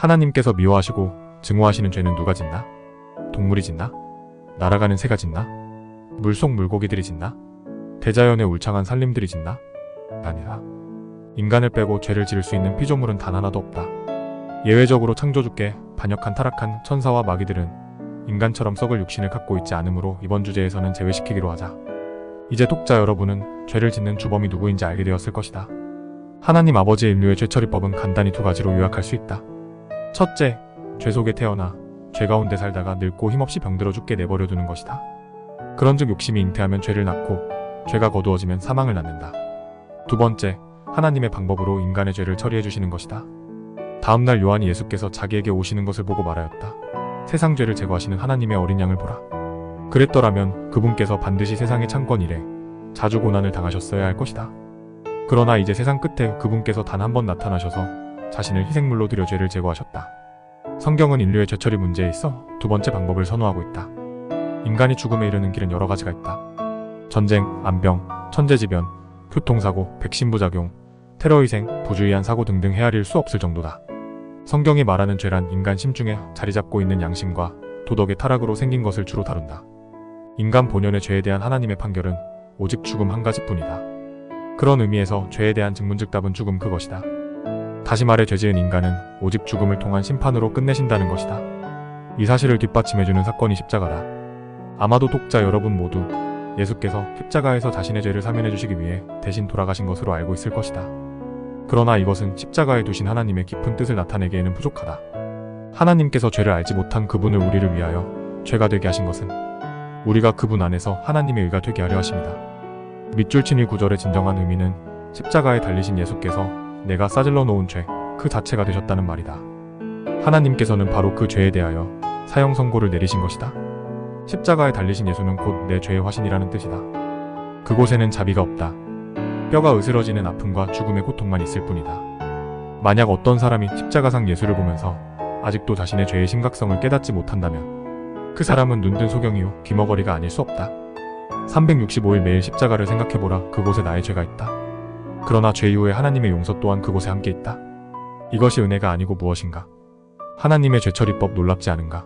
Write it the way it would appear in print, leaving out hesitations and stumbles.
하나님께서 미워하시고 증오하시는 죄는 누가 짓나? 동물이 짓나? 날아가는 새가 짓나? 물속 물고기들이 짓나? 대자연의 울창한 산림들이 짓나? 아니라 인간을 빼고 죄를 지을 수 있는 피조물은 단 하나도 없다. 예외적으로 창조주께 반역한 타락한 천사와 마귀들은 인간처럼 썩을 육신을 갖고 있지 않으므로 이번 주제에서는 제외시키기로 하자. 이제 독자 여러분은 죄를 짓는 주범이 누구인지 알게 되었을 것이다. 하나님 아버지의 인류의 죄처리법은 간단히 두 가지로 요약할 수 있다. 첫째, 죄 속에 태어나 죄 가운데 살다가 늙고 힘없이 병들어 죽게 내버려 두는 것이다. 그런즉 욕심이 잉태하면 죄를 낳고 죄가 거두어지면 사망을 낳는다. 두 번째, 하나님의 방법으로 인간의 죄를 처리해 주시는 것이다. 다음날 요한이 예수께서 자기에게 오시는 것을 보고 말하였다. 세상 죄를 제거하시는 하나님의 어린 양을 보라. 그랬더라면 그분께서 반드시 세상의 창건 이래 자주 고난을 당하셨어야 할 것이다. 그러나 이제 세상 끝에 그분께서 단 한 번 나타나셔서 자신을 희생물로 드려 죄를 제거하셨다. 성경은 인류의 죄처리 문제에 있어 두 번째 방법을 선호하고 있다. 인간이 죽음에 이르는 길은 여러 가지가 있다. 전쟁, 암병, 천재지변, 교통사고, 백신부작용, 테러희생, 부주의한 사고 등등 헤아릴 수 없을 정도다. 성경이 말하는 죄란 인간 심중에 자리잡고 있는 양심과 도덕의 타락으로 생긴 것을 주로 다룬다. 인간 본연의 죄에 대한 하나님의 판결은 오직 죽음 한 가지뿐이다. 그런 의미에서 죄에 대한 증문즉답은 죽음 그것이다. 다시 말해 죄지은 인간은 오직 죽음을 통한 심판으로 끝내신다는 것이다. 이 사실을 뒷받침해주는 사건이 십자가다. 아마도 독자 여러분 모두 예수께서 십자가에서 자신의 죄를 사면해주시기 위해 대신 돌아가신 것으로 알고 있을 것이다. 그러나 이것은 십자가에 두신 하나님의 깊은 뜻을 나타내기에는 부족하다. 하나님께서 죄를 알지 못한 그분을 우리를 위하여 죄가 되게 하신 것은 우리가 그분 안에서 하나님의 의가 되게 하려 하십니다. 밑줄 친 이 구절의 진정한 의미는 십자가에 달리신 예수께서 내가 싸질러 놓은 죄 그 자체가 되셨다는 말이다. 하나님께서는 바로 그 죄에 대하여 사형 선고를 내리신 것이다. 십자가에 달리신 예수는 곧 내 죄의 화신이라는 뜻이다. 그곳에는 자비가 없다. 뼈가 으스러지는 아픔과 죽음의 고통만 있을 뿐이다. 만약 어떤 사람이 십자가상 예수를 보면서 아직도 자신의 죄의 심각성을 깨닫지 못한다면 그 사람은 눈뜬 소경이요 귀머거리가 아닐 수 없다. 365일 매일 십자가를 생각해보라. 그곳에 나의 죄가 있다. 그러나 죄 이후에 하나님의 용서 또한 그곳에 함께 있다. 이것이 은혜가 아니고 무엇인가? 하나님의 죄처리법 놀랍지 않은가?